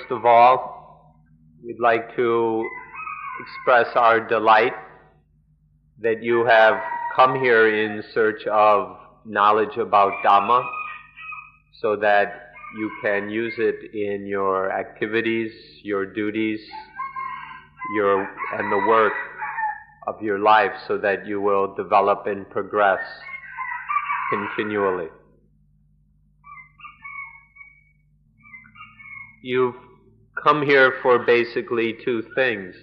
First of all, we'd like to express our delight that you have come here in search of knowledge about Dhamma so that you can use it in your activities, your duties, and the work of your life so that you will develop and progress continually. You've come here for basically two things.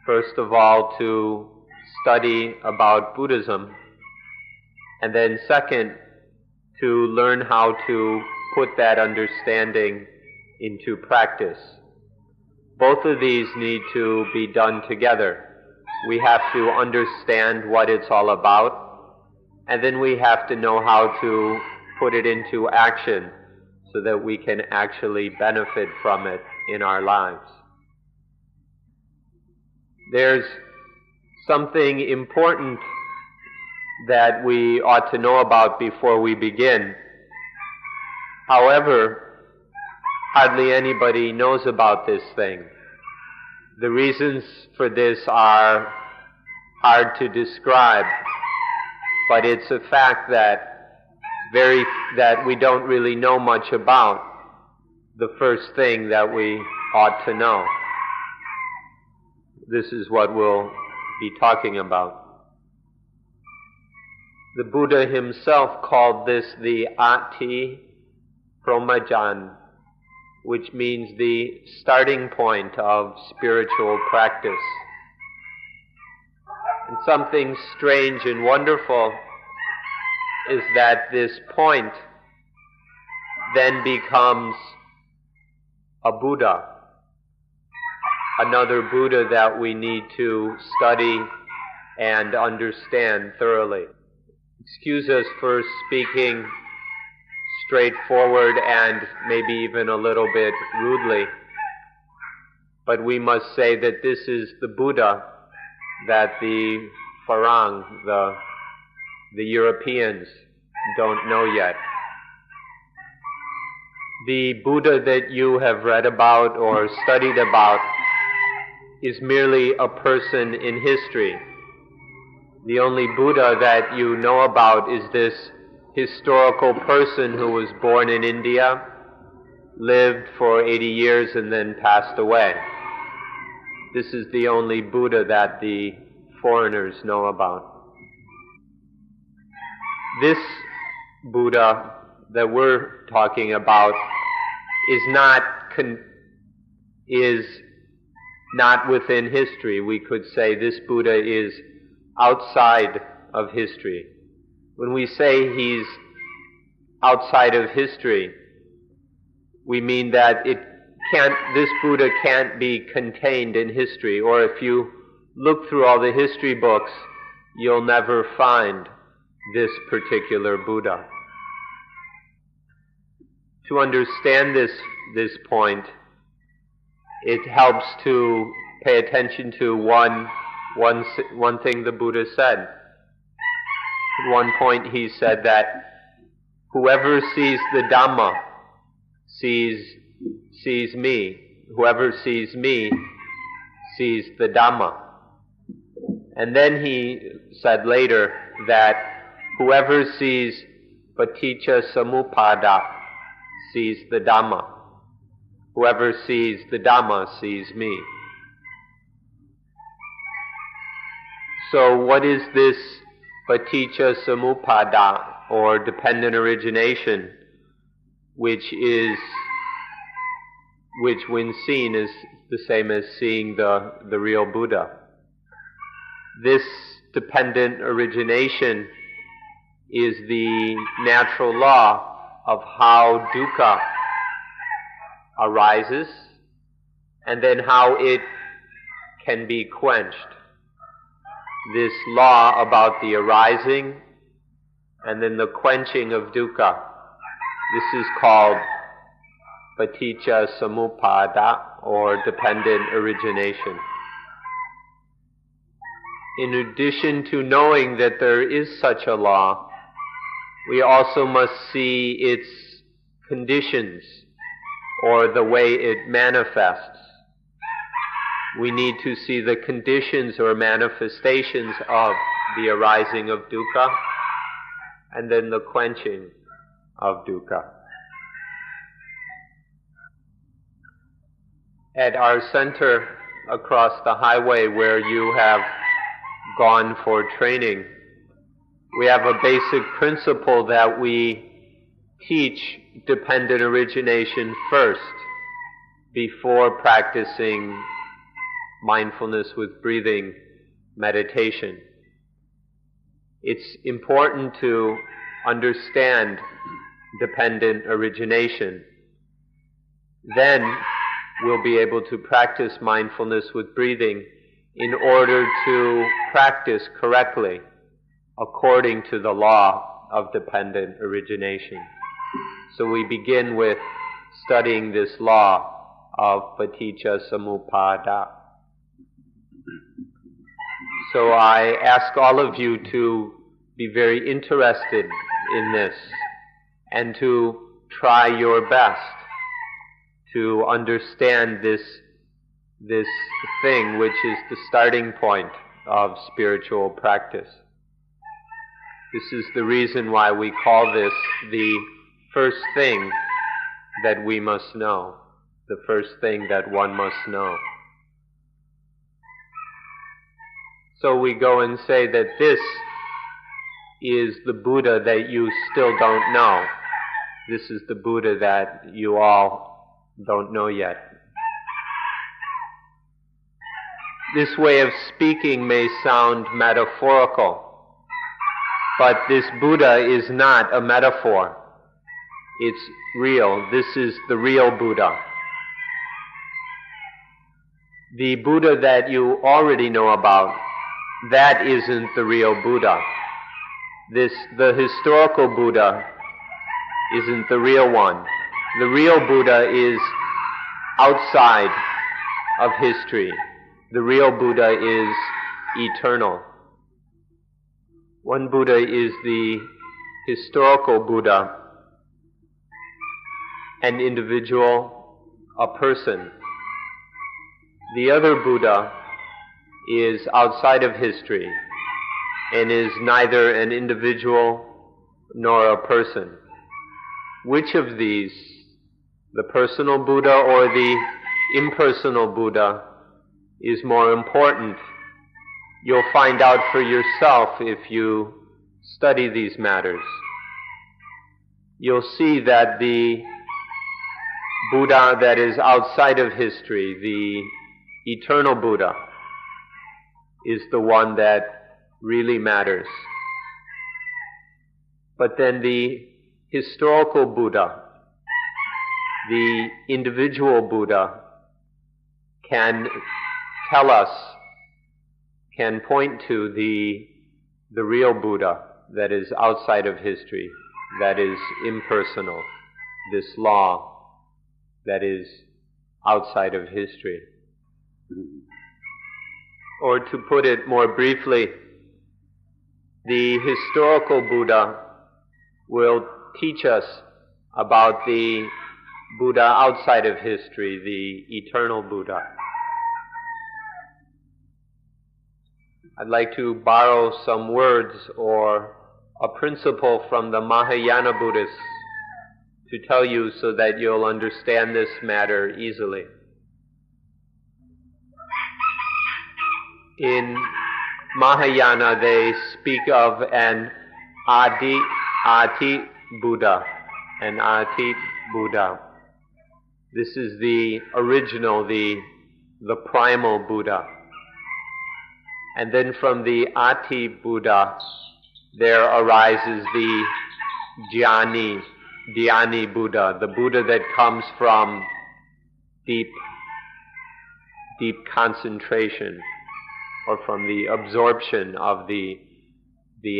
First of all, to study about Buddhism, and then second, to learn how to put that understanding into practice. Both of these need to be done together. We have to understand what it's all about, and then we have to know how to put it into action so that we can actually benefit from it in our lives. There's something important that we ought to know about before we begin. However, hardly anybody knows about this thing. The reasons for this are hard to describe, but it's a fact that we don't really know much about the first thing that we ought to know. This is what we'll be talking about. The Buddha himself called this the Ati Pramajjan, which means the starting point of spiritual practice. And something strange and wonderful is that this point then becomes a Buddha, another Buddha that we need to study and understand thoroughly. Excuse us for speaking straightforward and maybe even a little bit rudely, but we must say that this is the Buddha that the Farang, the Europeans, don't know yet. The Buddha that you have read about or studied about is merely a person in history. The only Buddha that you know about is this historical person who was born in India, lived for 80 years and then passed away. This is the only Buddha that the foreigners know about. This Buddha that we're talking about is not within history. We could say this Buddha is outside of history. When we say he's outside of history, we mean that this Buddha can't be contained in history, or if you look through all the history books, you'll never find this particular Buddha. To understand this point, it helps to pay attention to one thing the Buddha said. At one point he said that whoever sees the Dhamma sees me. Whoever sees me sees the Dhamma. And then he said later that whoever sees Paticca Samuppada sees the Dhamma. Whoever sees the Dhamma sees me. So what is this Paticca Samuppada, or dependent origination, which when seen is the same as seeing the real Buddha? This dependent origination is the natural law of how dukkha arises and then how it can be quenched. This law about the arising and then the quenching of dukkha, this is called Paticca Samuppada, or dependent origination. In addition to knowing that there is such a law, we also must see its conditions or the way it manifests. We need to see the conditions or manifestations of the arising of dukkha and then the quenching of dukkha. At our center across the highway where you have gone for training, we have a basic principle that we teach dependent origination first before practicing mindfulness with breathing meditation. It's important to understand dependent origination. Then we'll be able to practice mindfulness with breathing in order to practice correctly according to the law of dependent origination. So we begin with studying this law of paticca samuppada. So I ask all of you to be very interested in this and to try your best to understand this thing which is the starting point of spiritual practice. This is the reason why we call this the first thing that we must know, the first thing that one must know. So we go and say that this is the Buddha that you still don't know. This is the Buddha that you all don't know yet. This way of speaking may sound metaphorical, but this Buddha is not a metaphor. It's real. This is the real Buddha. The Buddha that you already know about, that isn't the real Buddha. The historical Buddha isn't the real one. The real Buddha is outside of history. The real Buddha is eternal. One Buddha is the historical Buddha, an individual, a person. The other Buddha is outside of history and is neither an individual nor a person. Which of these, the personal Buddha or the impersonal Buddha, is more important? You'll find out for yourself if you study these matters. You'll see that the Buddha that is outside of history, the eternal Buddha, is the one that really matters. But then the historical Buddha, the individual Buddha, can tell us, can point to the real Buddha that is outside of history, that is impersonal, this law that is outside of history. Or to put it more briefly, the historical Buddha will teach us about the Buddha outside of history, the eternal Buddha. I'd like to borrow some words or a principle from the Mahayana Buddhists to tell you so that you'll understand this matter easily. In Mahayana, they speak of an Ati Buddha, an Ati Buddha. This is the original, the primal Buddha. And then from the Ati Buddha, there arises the Dhyani Buddha, the Buddha that comes from deep concentration, or from the absorption of the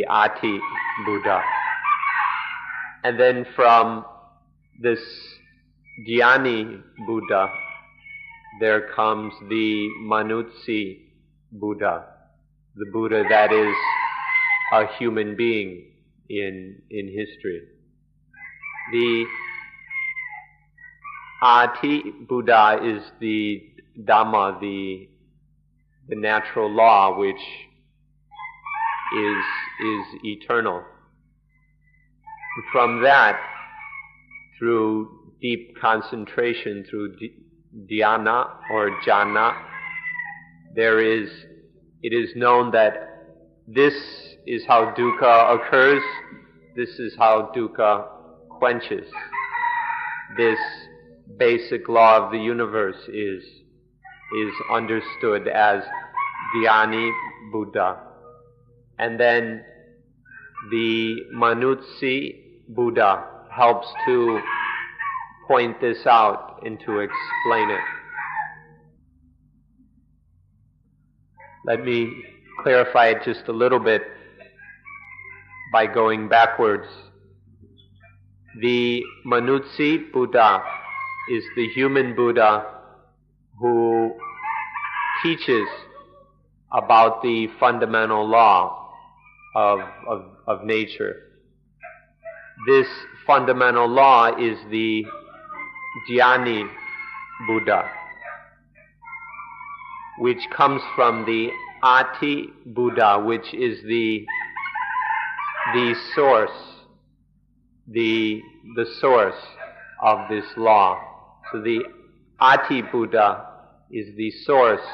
Ati Buddha. And then from this Dhyani Buddha, there comes the Manutsi Buddha, the Buddha that is a human being in history. The Ati Buddha is the Dhamma, the natural law, which is eternal. From that, through deep concentration, through dhyana or jhana, it is known that this is how dukkha occurs, this is how dukkha quenches. This basic law of the universe is understood as Dhyani Buddha. And then the Manutsi Buddha helps to point this out and to explain it. Let me clarify it just a little bit by going backwards. The Manutsi Buddha is the human Buddha who teaches about the fundamental law of nature. This fundamental law is the Dhyani Buddha, which comes from the Ati Buddha, which is the source, the source of this law. So the Ati Buddha is the source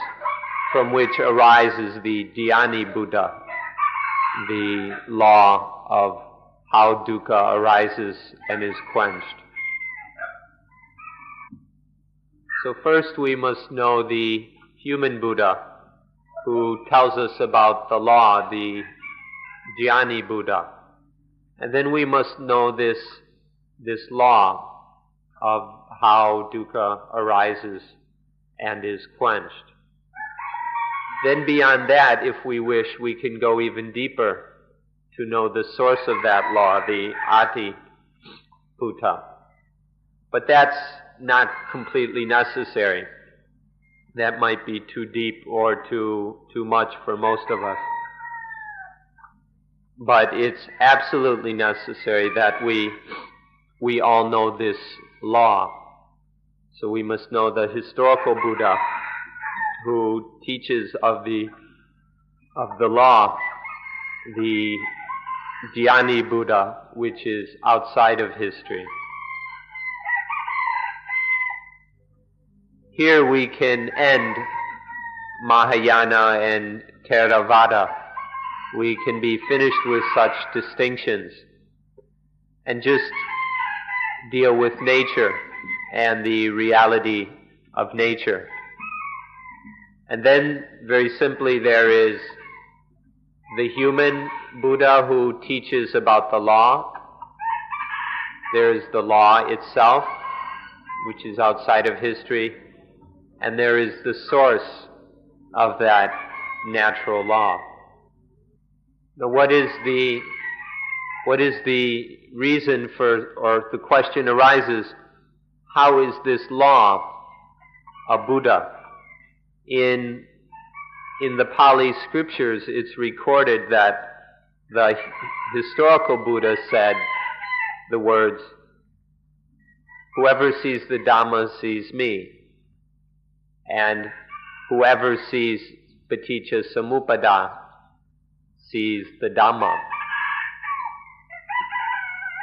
from which arises the Dhyani Buddha, the law of how dukkha arises and is quenched. So first we must know the human Buddha who tells us about the law, the Dhyani Buddha. And then we must know this law of how dukkha arises and is quenched. Then beyond that, if we wish, we can go even deeper to know the source of that law, the Ati Buddha. But that's not completely necessary. That might be too deep or too much for most of us. But it's absolutely necessary that we all know this law. So we must know the historical Buddha who teaches of the law, the Dhyani Buddha, which is outside of history. Here we can end Mahayana and Theravada. We can be finished with such distinctions and just deal with nature and the reality of nature. And then, very simply, there is the human Buddha who teaches about the law. There is the law itself, which is outside of history. And there is the source of that natural law. Now, what is the reason for, or the question arises, how is this law a Buddha? In the Pali scriptures, it's recorded that the historical Buddha said the words, "Whoever sees the Dhamma sees me, and whoever sees Paticca Samuppada sees the Dhamma."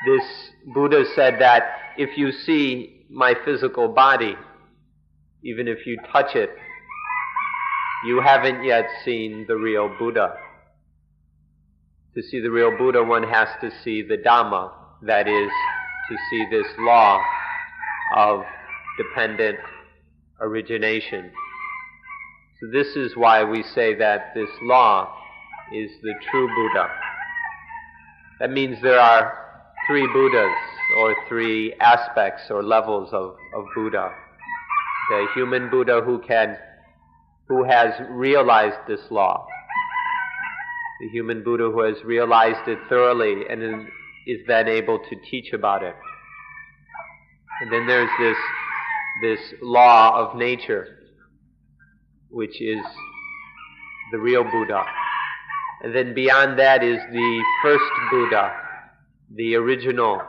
This Buddha said that if you see my physical body, even if you touch it, you haven't yet seen the real Buddha. To see the real Buddha, one has to see the Dhamma, that is, to see this law of dependent origination. So this is why we say that this law is the true Buddha. That means there are three Buddhas, or three aspects or levels of Buddha. The human Buddha who has realized this law. The human Buddha who has realized it thoroughly and is then able to teach about it. And then there's this law of nature, which is the real Buddha. And then beyond that is the first Buddha, the original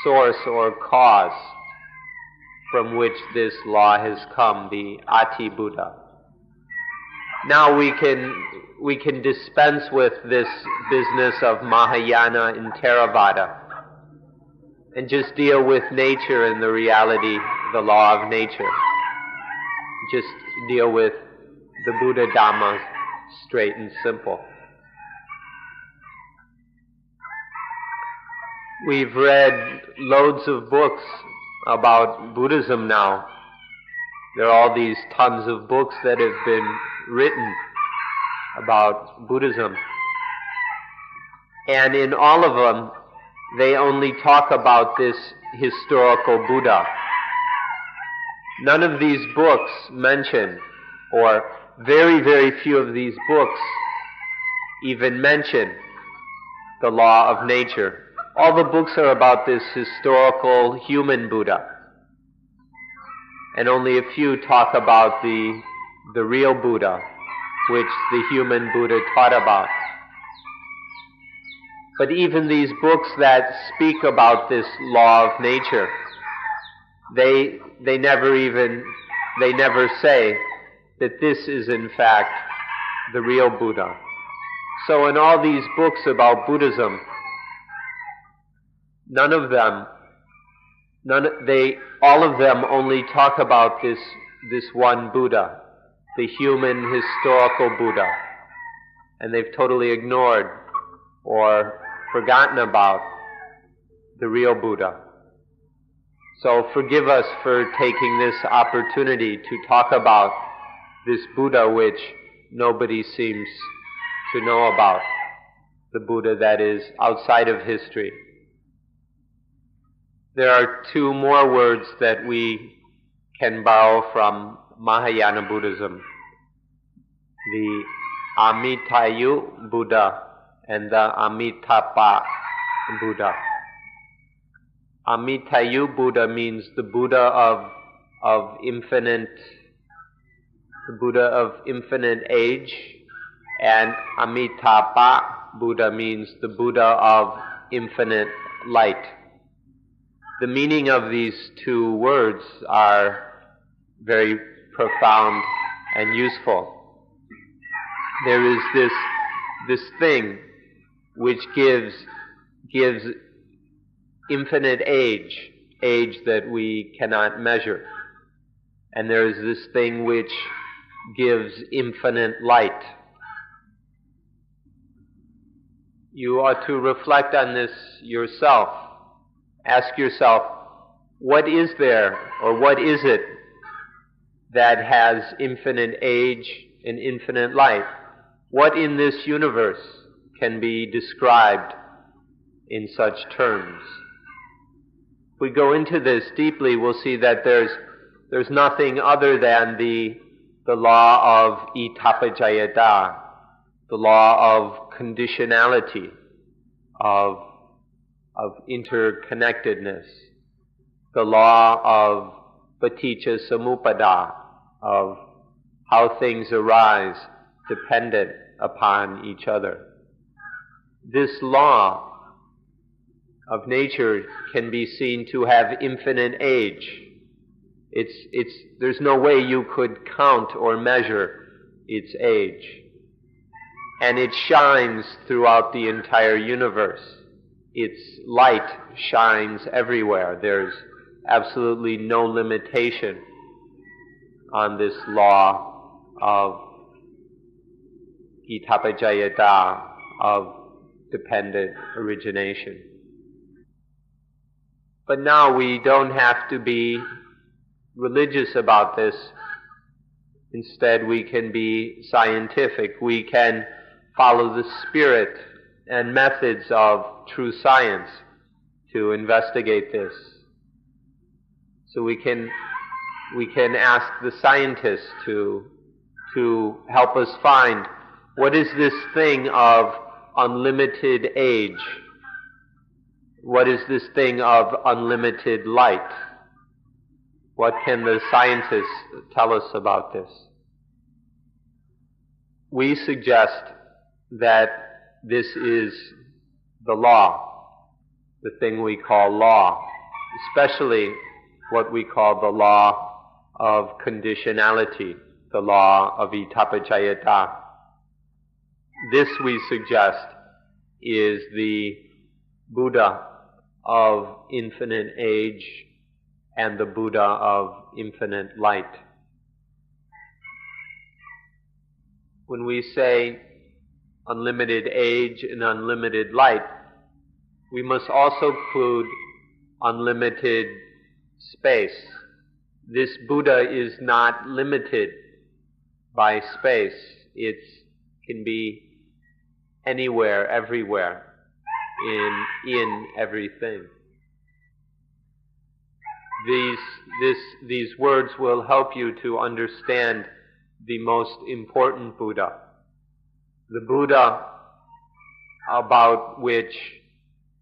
source or cause from which this law has come, the Ati Buddha. Now we can dispense with this business of Mahayana and Theravada and just deal with nature and the reality, the law of nature. Just deal with the Buddha Dhamma straight and simple. We've read loads of books about Buddhism now. There are all these tons of books that have been written about Buddhism. And in all of them, they only talk about this historical Buddha. None of these books mention, or very, very few of these books even mention, the law of nature. All the books are about this historical human Buddha. And only a few talk about the real Buddha, which the human Buddha taught about. But even these books that speak about this law of nature, they never say that this is in fact the real Buddha. So in all these books about Buddhism, all of them only talk about this one Buddha, the human historical Buddha, and they've totally ignored or forgotten about the real Buddha. So forgive us for taking this opportunity to talk about this Buddha which nobody seems to know about, the Buddha that is outside of history. There are two more words that we can borrow from Mahayana Buddhism. The Amitayur Buddha and the Amitabha Buddha. Amitayur Buddha means the Buddha of infinite age, and Amitabha Buddha means the Buddha of infinite light. The meaning of these two words are very profound and useful. There is this thing which gives infinite age that we cannot measure. And there is this thing which gives infinite light. You ought to reflect on this yourself. Ask yourself, what is there, or what is it that has infinite age and infinite light? What in this universe can be described in such terms? If we go into this deeply, we'll see that there's nothing other than the law of itapajayata, the law of conditionality, of interconnectedness, the law of paticca samuppada, of how things arise dependent upon each other. This law of nature can be seen to have infinite age. There's no way you could count or measure its age. And it shines throughout the entire universe. Its light shines everywhere. There's absolutely no limitation on this law of itapajayata, of dependent origination. But now we don't have to be religious about this. Instead, we can be scientific. We can follow the spirit and methods of true science to investigate this. So we can ask the scientists to help us find what is this thing of unlimited age? What is this thing of unlimited light? What can the scientists tell us about this? We suggest that this is the law, the thing we call law, especially what we call the law of conditionality, the law of Itappacayata. This, we suggest, is the Buddha of infinite age and the Buddha of infinite light. When we say unlimited age and unlimited light, we must also include unlimited space. This Buddha is not limited by space. It can be anywhere, everywhere, in everything. These words will help you to understand the most important Buddha. The Buddha about which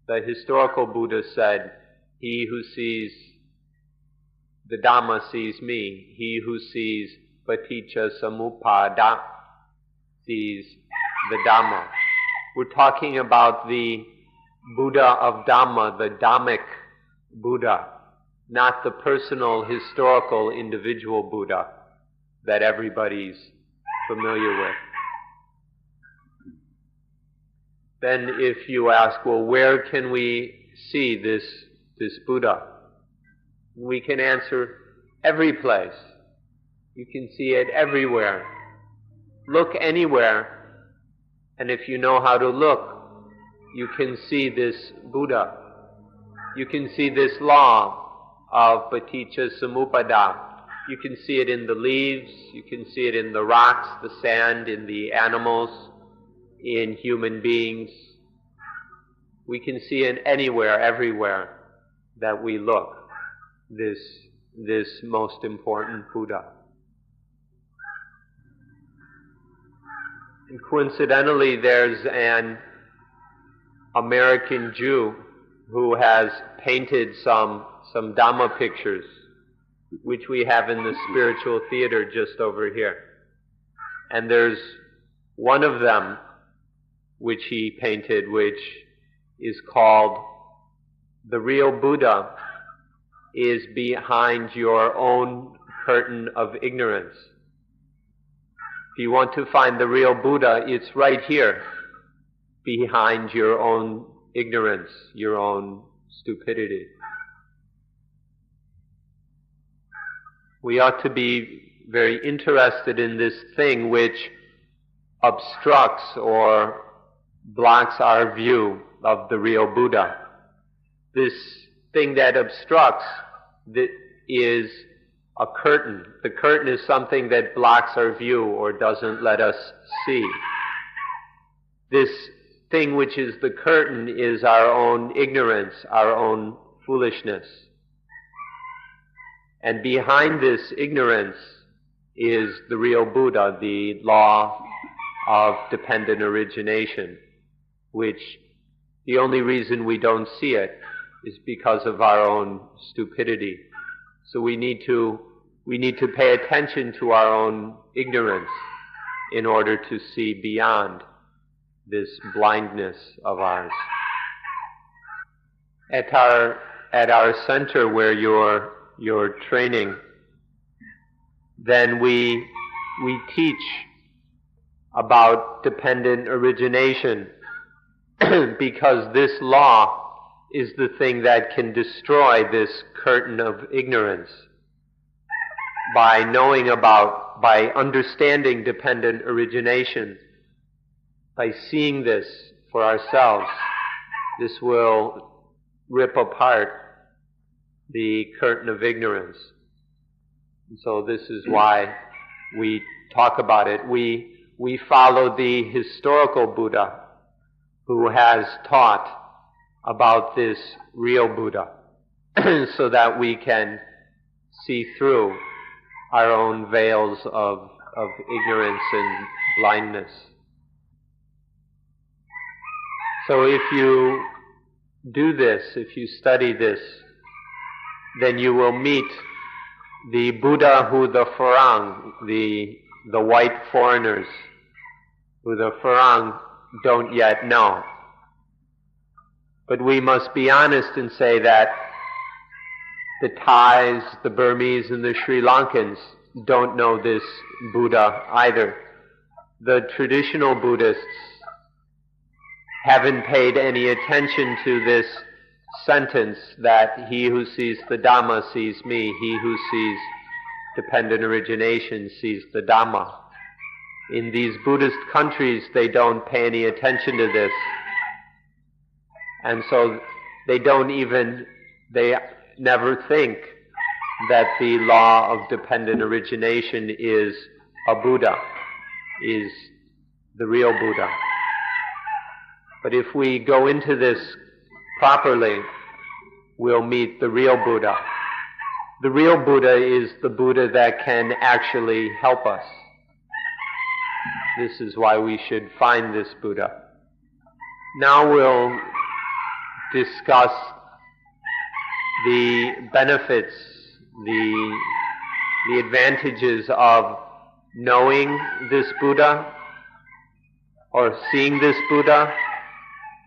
the historical Buddha said, "He who sees the Dhamma sees me. He who sees Paticca Samuppada sees the Dhamma." We're talking about the Buddha of Dhamma, the Dhammic Buddha, not the personal, historical, individual Buddha that everybody's familiar with. Then if you ask, well, where can we see this Buddha? We can answer, every place. You can see it everywhere. Look anywhere, and if you know how to look, you can see this Buddha. You can see this law of Paticca Samuppada. You can see it in the leaves, you can see it in the rocks, the sand, in the animals, in human beings. We can see it anywhere, everywhere that we look, this most important Buddha. And coincidentally, there's an American Jew who has painted some Dhamma pictures, which we have in the spiritual theater just over here. And there's one of them which he painted, which is called "The Real Buddha is Behind Your Own Curtain of Ignorance." If you want to find the real Buddha, it's right here, behind your own ignorance, your own stupidity. We ought to be very interested in this thing which obstructs or blocks our view of the real Buddha. This thing that obstructs is a curtain. The curtain is something that blocks our view or doesn't let us see. This thing which is the curtain is our own ignorance, our own foolishness. And behind this ignorance is the real Buddha, the law of dependent origination, which the only reason we don't see it is because of our own stupidity. So we need to pay attention to our own ignorance in order to see beyond this blindness of ours. At our center where you're training, then we teach about dependent origination because this law is the thing that can destroy this curtain of ignorance. By understanding dependent origination, by seeing this for ourselves, this will rip apart the curtain of ignorance. And so this is why we talk about it. We follow the historical Buddha who has taught about this real Buddha so that we can see through our own veils of ignorance and blindness. So if you do this, if you study this, then you will meet the Buddha who the Farang, the white foreigners, who the Farang don't yet know. But we must be honest and say that the Thais, the Burmese, and the Sri Lankans don't know this Buddha either. The traditional Buddhists haven't paid any attention to this sentence that he who sees the Dhamma sees me, he who sees dependent origination sees the Dhamma. In these Buddhist countries, they don't pay any attention to this. And so they never think that the law of dependent origination is a Buddha, is the real Buddha. But if we go into this properly, we'll meet the real Buddha. The real Buddha is the Buddha that can actually help us. This is why we should find this Buddha. Now we'll discuss the benefits, the advantages of knowing this Buddha, or seeing this Buddha,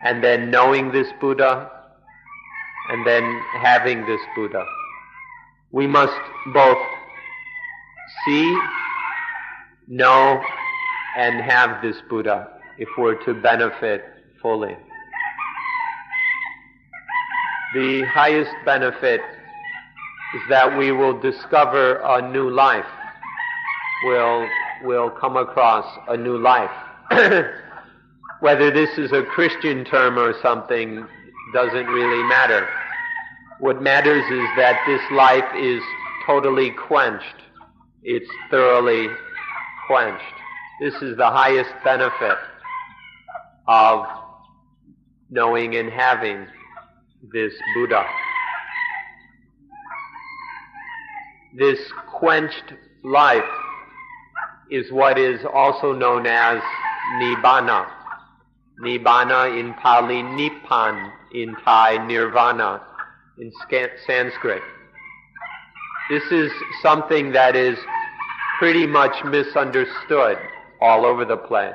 and then knowing this Buddha, and then having this Buddha. We must both see, know, and have this Buddha if we're to benefit fully. The highest benefit is that we will discover a new life. We'll come across a new life. Whether this is a Christian term or something doesn't really matter. What matters is that this life is totally quenched. It's thoroughly quenched. This is the highest benefit of knowing and having this Buddha. This quenched life is what is also known as Nibbana. Nibbana in Pali, Nippan in Thai, Nirvana in Sanskrit. This is something that is pretty much misunderstood all over the place.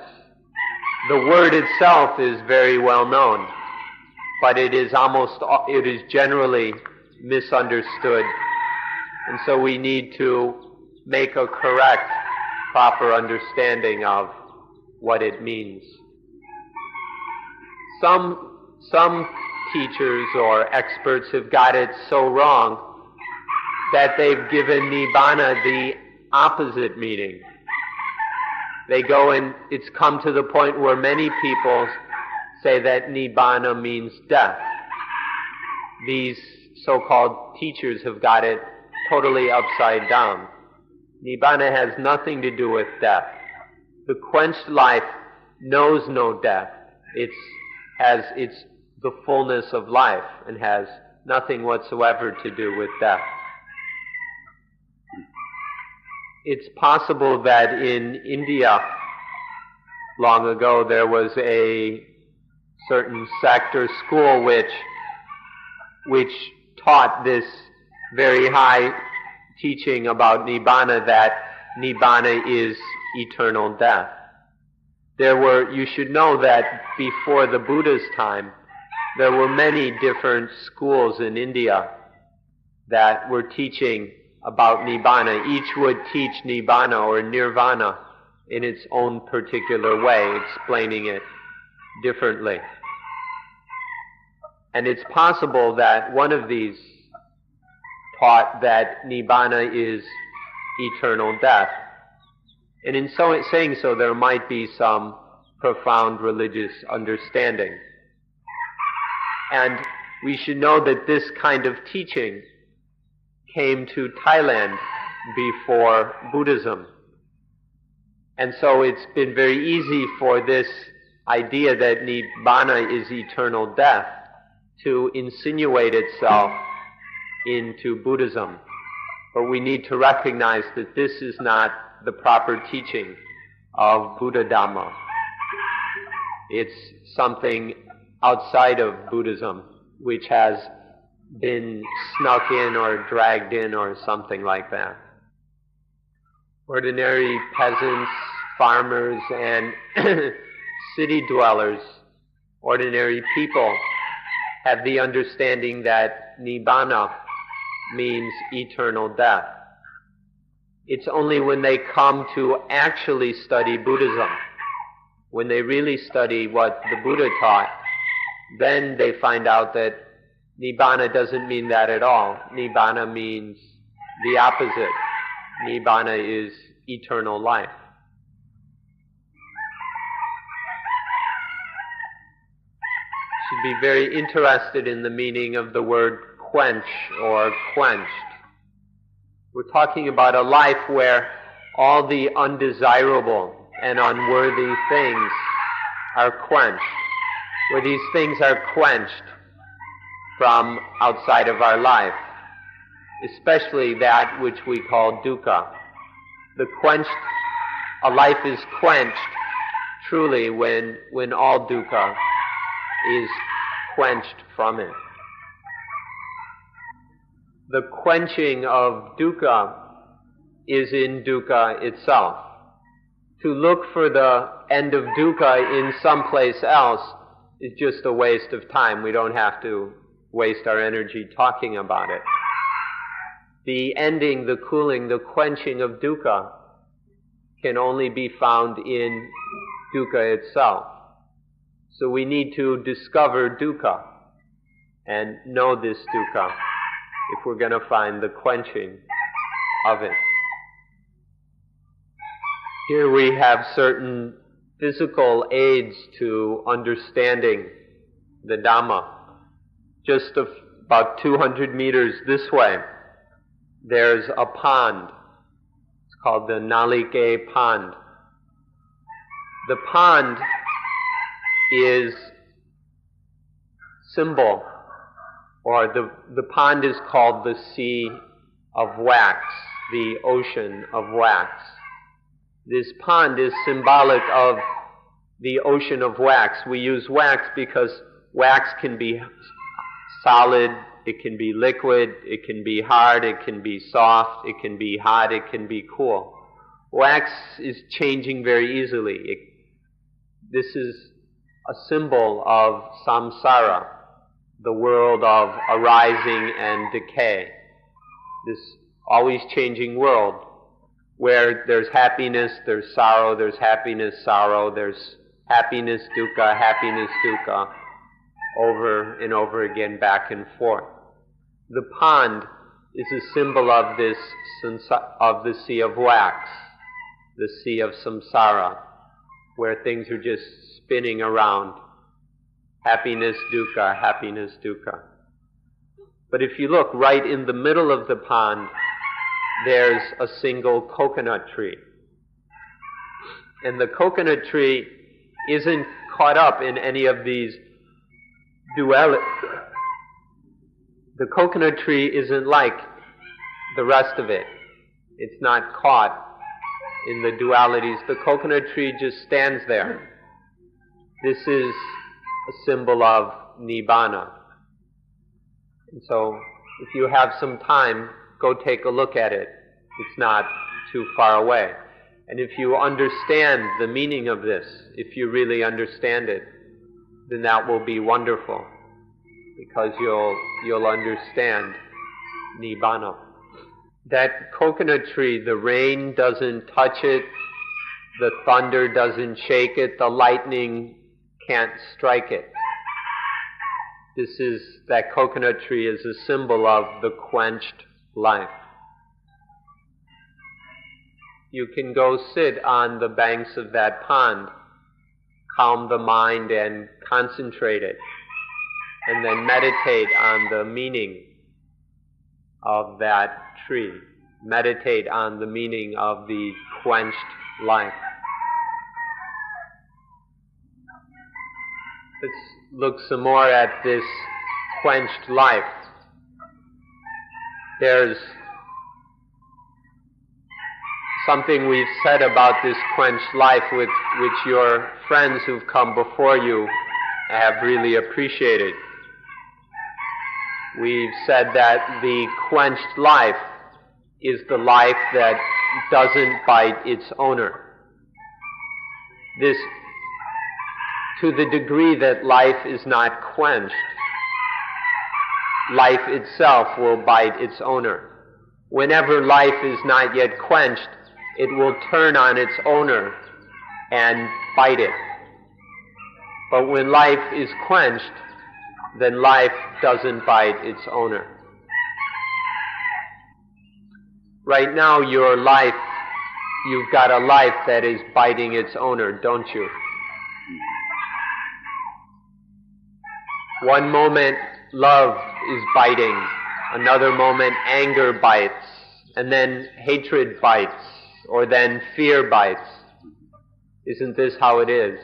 The word itself is very well known, but it is generally misunderstood. And so we need to make a correct, proper understanding of what it means. Some teachers or experts have got it so wrong that they've given Nibbana the opposite meaning. They go and it's come to the point where many people say that Nibbana means death. These so-called teachers have got it totally upside down. Nibbana has nothing to do with death. The quenched life knows no death. It's the fullness of life and has nothing whatsoever to do with death. It's possible that in India, long ago, there was a certain sect or school which taught this very high teaching about Nibbana, that Nibbana is eternal death. You should know that before the Buddha's time, there were many different schools in India that were teaching about Nibbana. Each would teach Nibbana or Nirvana in its own particular way, explaining it differently. And it's possible that one of these taught that Nibbana is eternal death. And in saying so, there might be some profound religious understanding. And we should know that this kind of teaching came to Thailand before Buddhism. And so it's been very easy for this idea that Nibbana is eternal death to insinuate itself into Buddhism. But we need to recognize that this is not the proper teaching of Buddha Dhamma. It's something outside of Buddhism which has been snuck in or dragged in or something like that. Ordinary peasants, farmers, and city dwellers, ordinary people, have the understanding that Nibbana means eternal death. It's only when they come to actually study Buddhism, when they really study what the Buddha taught, then they find out that Nibbana doesn't mean that at all. Nibbana means the opposite. Nibbana is eternal life. Should be very interested in the meaning of the word quench or quenched. We're talking about a life where all the undesirable and unworthy things are quenched, where these things are quenched from outside of our life, especially that which we call dukkha. A life is quenched truly when all dukkha is quenched from it. The quenching of dukkha is in dukkha itself. To look for the end of dukkha in some place else is just a waste of time. We don't have to waste our energy talking about it. The ending, the cooling, the quenching of dukkha can only be found in dukkha itself. So we need to discover dukkha and know this dukkha if we're going to find the quenching of it. Here we have certain physical aids to understanding the Dhamma. Just about 200 meters this way, there's a pond. It's called the Nalike Pond. The pond is symbol, or the pond is called the Sea of Wax, the Ocean of Wax. This pond is symbolic of the ocean of wax. We use wax because wax can be solid, it can be liquid, it can be hard, it can be soft, it can be hot, it can be cool. Wax is changing very easily. This is a symbol of samsara, the world of arising and decay. This always changing world where there's happiness, there's sorrow, there's happiness, sorrow, there's happiness, dukkha, over and over again, back and forth. The pond is a symbol of this, of the sea of wax, the sea of samsara, where things are just spinning around. Happiness, dukkha. But if you look right in the middle of the pond, there's a single coconut tree. And the coconut tree isn't caught up in any of these dualities. The coconut tree isn't like the rest of it. It's not caught in the dualities. The coconut tree just stands there. This is a symbol of Nibbana. And so, if you have some time, go take a look at it. It's not too far away. And if you understand the meaning of this, if you really understand it, then that will be wonderful, because you'll understand Nibbana. That coconut tree, the rain doesn't touch it, the thunder doesn't shake it, the lightning can't strike it. That coconut tree is a symbol of the quenched life. You can go sit on the banks of that pond, calm the mind and concentrate it, and then meditate on the meaning of that tree. Meditate on the meaning of the quenched life. Let's look some more at this quenched life. There's something we've said about this quenched life which your friends who've come before you have really appreciated. We've said that the quenched life is the life that doesn't bite its owner. This, to the degree that life is not quenched, life itself will bite its owner. Whenever life is not yet quenched, it will turn on its owner and bite it. But when life is quenched, then life doesn't bite its owner. Right now, your life, you've got a life that is biting its owner, don't you? One moment, love is biting. Another moment, anger bites. And then hatred bites. Or then fear bites. Isn't this how it is?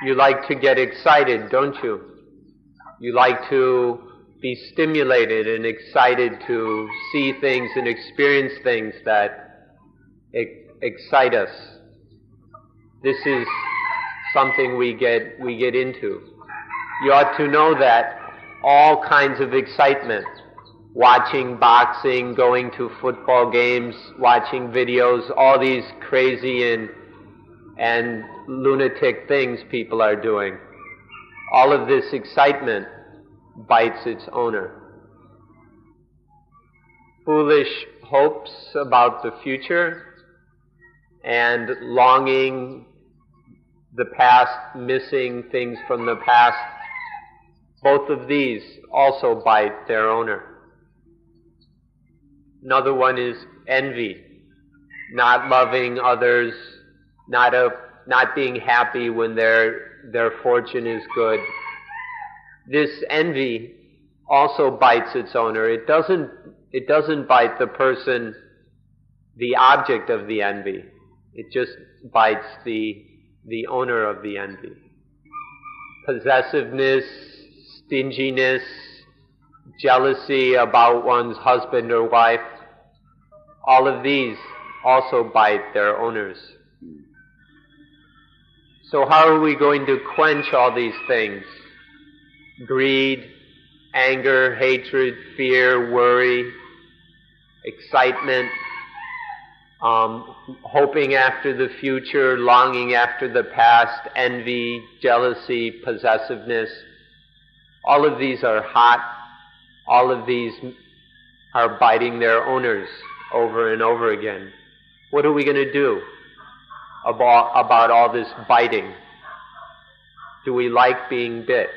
You like to get excited, don't you? You like to be stimulated and excited to see things and experience things that excite us. This is something we get into. You ought to know that all kinds of excitement, watching boxing, going to football games, watching videos, all these crazy and lunatic things people are doing, all of this excitement bites its owner. Foolish hopes about the future and longing the past, missing things from the past, both of these also bite their owner. Another one is envy, not loving others, not being happy when their fortune is good. This envy also bites its owner. It doesn't bite the person, the object of the envy. It just bites the owner of the envy. Possessiveness, stinginess, jealousy about one's husband or wife, all of these also bite their owners. So how are we going to quench all these things? Greed, anger, hatred, fear, worry, excitement, hoping after the future, longing after the past, envy, jealousy, possessiveness. All of these are hot. All of these are biting their owners over and over again. What are we going to do about all this biting? Do we like being bit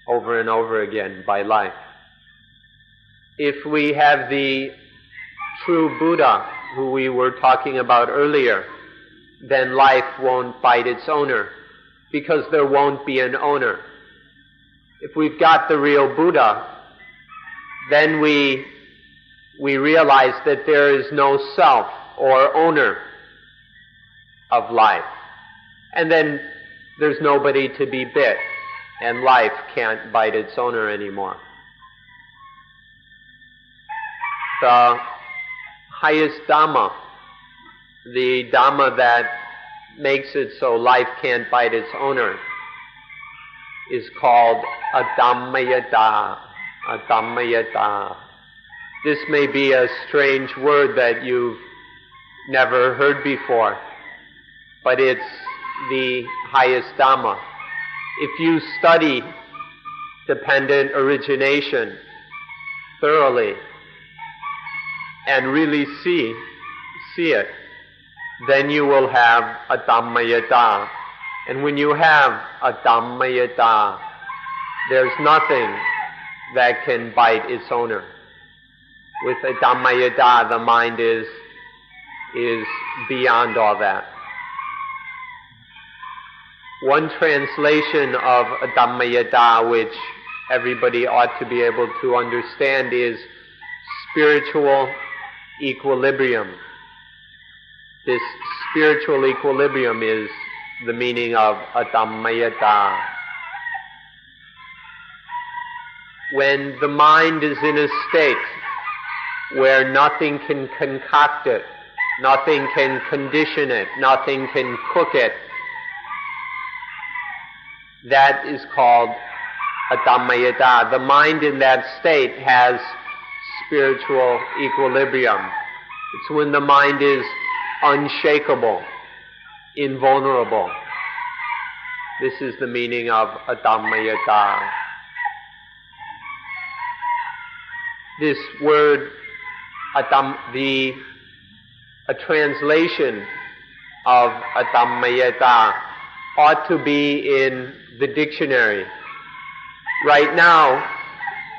over and over again by life? If we have the true Buddha, who we were talking about earlier, then life won't bite its owner, because there won't be an owner. If we've got the real Buddha, then we realize that there is no self or owner of life. And then there's nobody to be bit, and life can't bite its owner anymore. The highest Dhamma, the Dhamma that makes it so life can't bite its owner, is called Adhammayata. Adhammayata. This may be a strange word that you've never heard before, but it's the highest Dhamma. If you study dependent origination thoroughly and really see it, then you will have Adhammayata. And when you have Adhammayata, there's nothing that can bite its owner. With Adhammayata, the mind is beyond all that. One translation of Adhammayata, which everybody ought to be able to understand, is spiritual equilibrium. This spiritual equilibrium is the meaning of Adhammayata. When the mind is in a state where nothing can concoct it, nothing can condition it, nothing can cook it, that is called Adhammayata. The mind in that state has spiritual equilibrium. It's when the mind is unshakable, invulnerable. This is the meaning of Adhammayata. this word, a translation of Adammayata ought to be in the dictionary. Right now,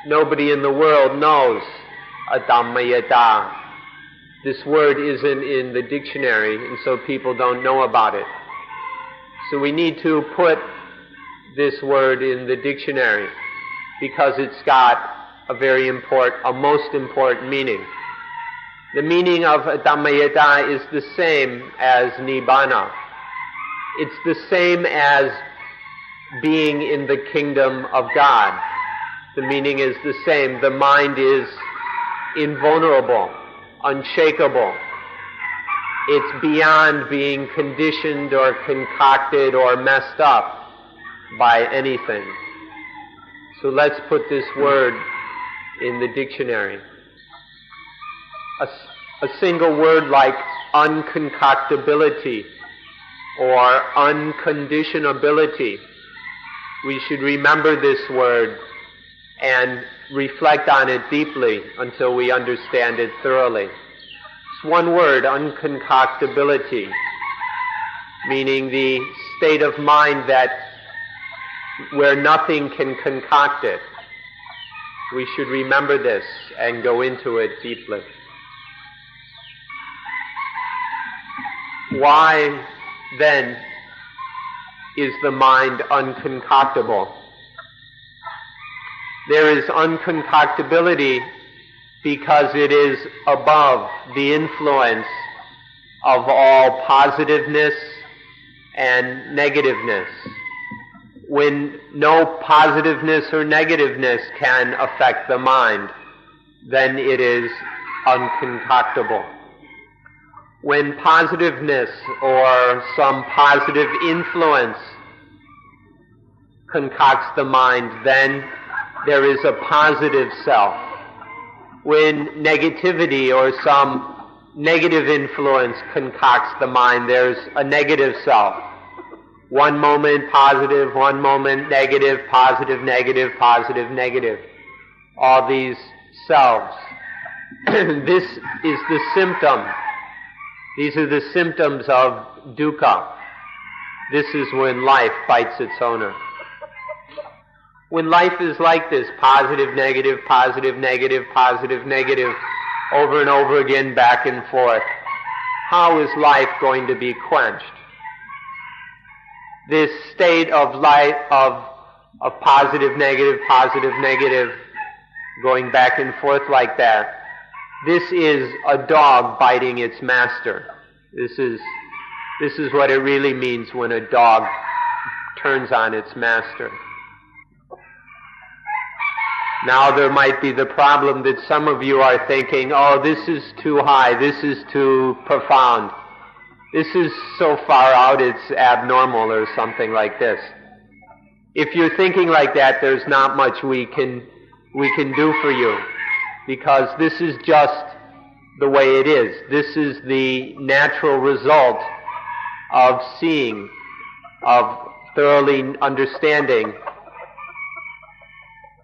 nobody in the world knows Adammayata. This word isn't in the dictionary, and so people don't know about it. So we need to put this word in the dictionary because it's got a most important meaning. The meaning of Adammayata is the same as Nibbana. It's the same as being in the kingdom of God. The meaning is the same. The mind is invulnerable, unshakable. It's beyond being conditioned or concocted or messed up by anything. So let's put this word in the dictionary. A single word like unconcoctability or unconditionability. We should remember this word and reflect on it deeply until we understand it thoroughly. It's one word, unconcoctability, meaning the state of mind where nothing can concoct it. We should remember this and go into it deeply. Why, then, is the mind unconcoctable? There is unconcoctability because it is above the influence of all positiveness and negativeness. When no positiveness or negativeness can affect the mind, then it is unconcoctable. When positiveness or some positive influence concocts the mind, then there is a positive self. When negativity or some negative influence concocts the mind, there's a negative self. One moment positive, one moment negative, positive, negative, positive, negative. All these selves. This is the symptom. These are the symptoms of dukkha. This is when life bites its owner. When life is like this, positive, negative, positive, negative, positive, negative, over and over again, back and forth, how is life going to be quenched? This state of life of positive, negative, going back and forth like that, this is a dog biting its master. This is what it really means when a dog turns on its master. Now there might be the problem that some of you are thinking, oh, this is too high, this is too profound, this is so far out it's abnormal or something like this. If you're thinking like that, there's not much we can do for you, because this is just the way it is. This is the natural result of seeing, of thoroughly understanding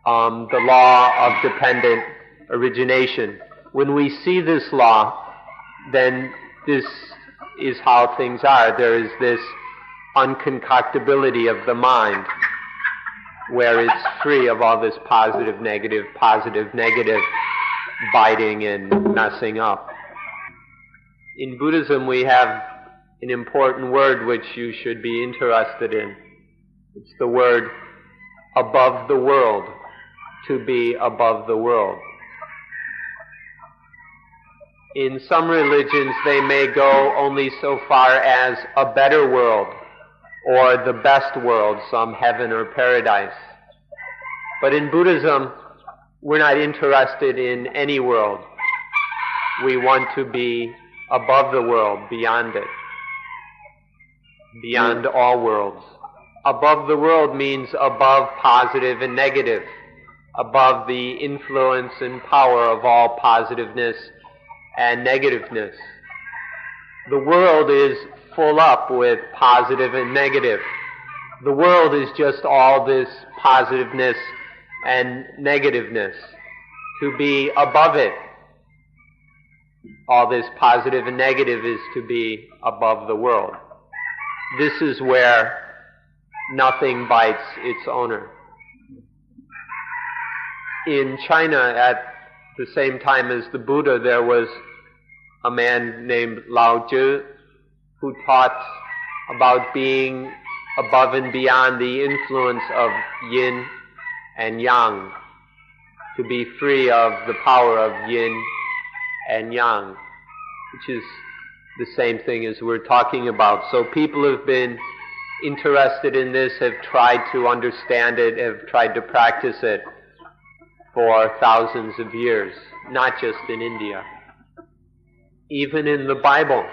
the law of dependent origination. When we see this law, then this is how things are. There is this unconcoctability of the mind, where it's free of all this positive, negative, biting and messing up. In Buddhism, we have an important word which you should be interested in. It's the word above the world, to be above the world. In some religions, they may go only so far as a better world, or the best world, some heaven or paradise. But in Buddhism, we're not interested in any world. We want to be above the world, beyond it, beyond all worlds. Above the world means above positive and negative, above the influence and power of all positiveness and negativeness. The world is full up with positive and negative. The world is just all this positiveness and negativeness. to be above it. All this positive and negative is to be above the world. This is where nothing bites its owner. In China, at the same time as the Buddha, there was a man named Lao Tzu who taught about being above and beyond the influence of yin and yang, to be free of the power of yin and yang, which is the same thing as we're talking about. So people have been interested in this, have tried to understand it, have tried to practice it for thousands of years, not just in India. Even in the Bible,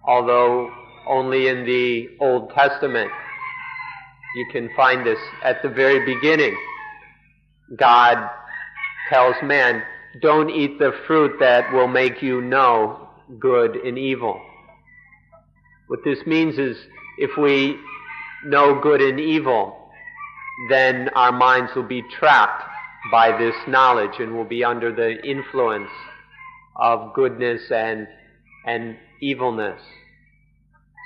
although only in the Old Testament you can find this. At the very beginning, God tells man, don't eat the fruit that will make you know good and evil. What this means is, if we know good and evil, then our minds will be trapped by this knowledge and will be under the influence of goodness and evilness.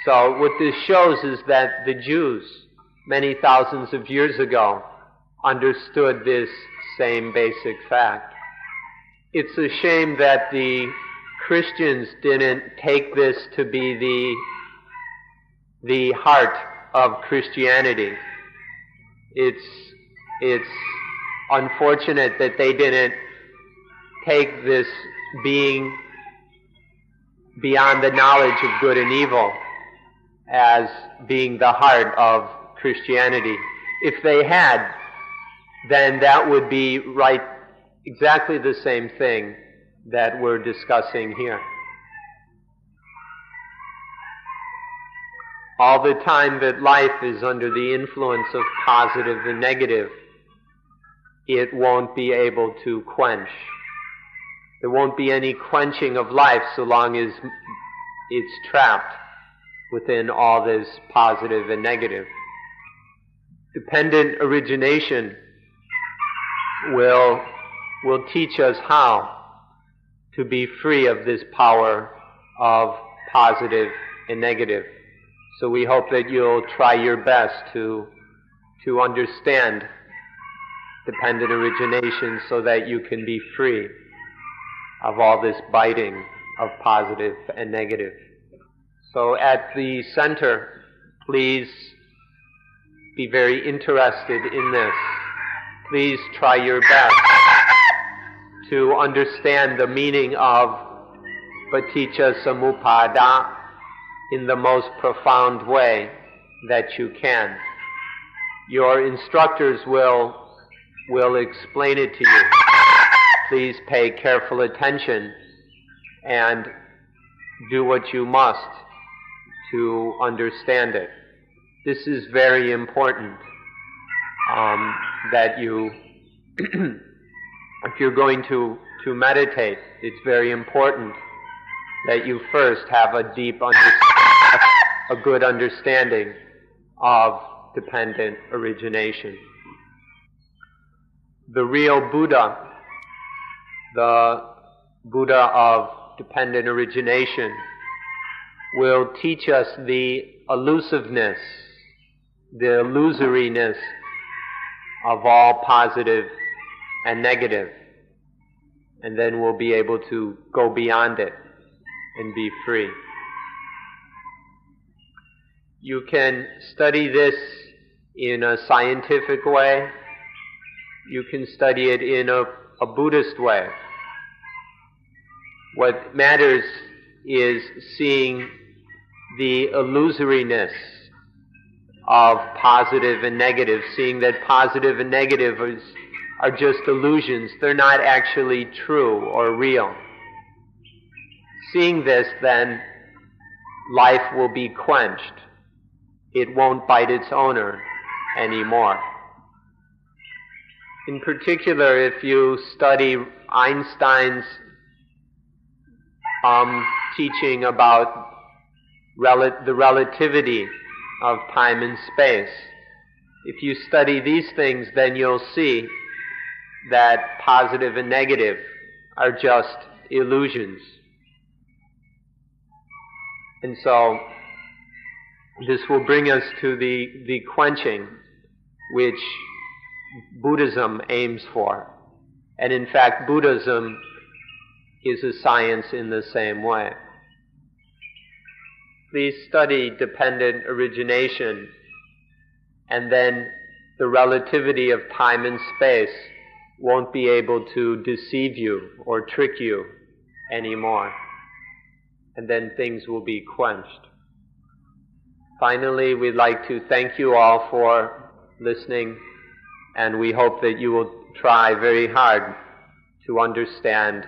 So what this shows is that the Jews, many thousands of years ago, understood this same basic fact. It's a shame that the Christians didn't take this to be the heart of Christianity. It's unfortunate that they didn't take this being beyond the knowledge of good and evil as being the heart of Christianity. If they had, then that would be right, exactly the same thing that we're discussing here. All the time that life is under the influence of positive and negative, it won't be able to quench. There won't be any quenching of life so long as it's trapped within all this positive and negative. Dependent origination will teach us how to be free of this power of positive and negative. So we hope that you'll try your best to understand dependent origination so that you can be free of all this biting of positive and negative. So at the center, please be very interested in this. Please try your best to understand the meaning of Paticca Samuppada in the most profound way that you can. Your instructors will explain it to you. Please pay careful attention and do what you must to understand it. This is very important, that you, if you're going to meditate, it's very important that you first have a good understanding of dependent origination. The real Buddha, the Buddha of dependent origination, will teach us the elusiveness, the illusoriness of all positive and negative, and then we'll be able to go beyond it and be free. You can study this in a scientific way. You can study it in a Buddhist way. What matters is seeing the illusoriness of positive and negative, seeing that positive and negative are just illusions. They're not actually true or real. Seeing this, then, life will be quenched. It won't bite its owner anymore. In particular, if you study Einstein's teaching about the relativity of time and space, if you study these things, then you'll see that positive and negative are just illusions. And so this will bring us to the quenching which Buddhism aims for. And in fact, Buddhism is a science in the same way. Please study dependent origination, and then the relativity of time and space won't be able to deceive you or trick you anymore. And then things will be quenched. Finally, we'd like to thank you all for listening, and we hope that you will try very hard to understand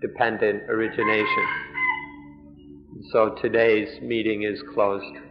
dependent origination. So today's meeting is closed.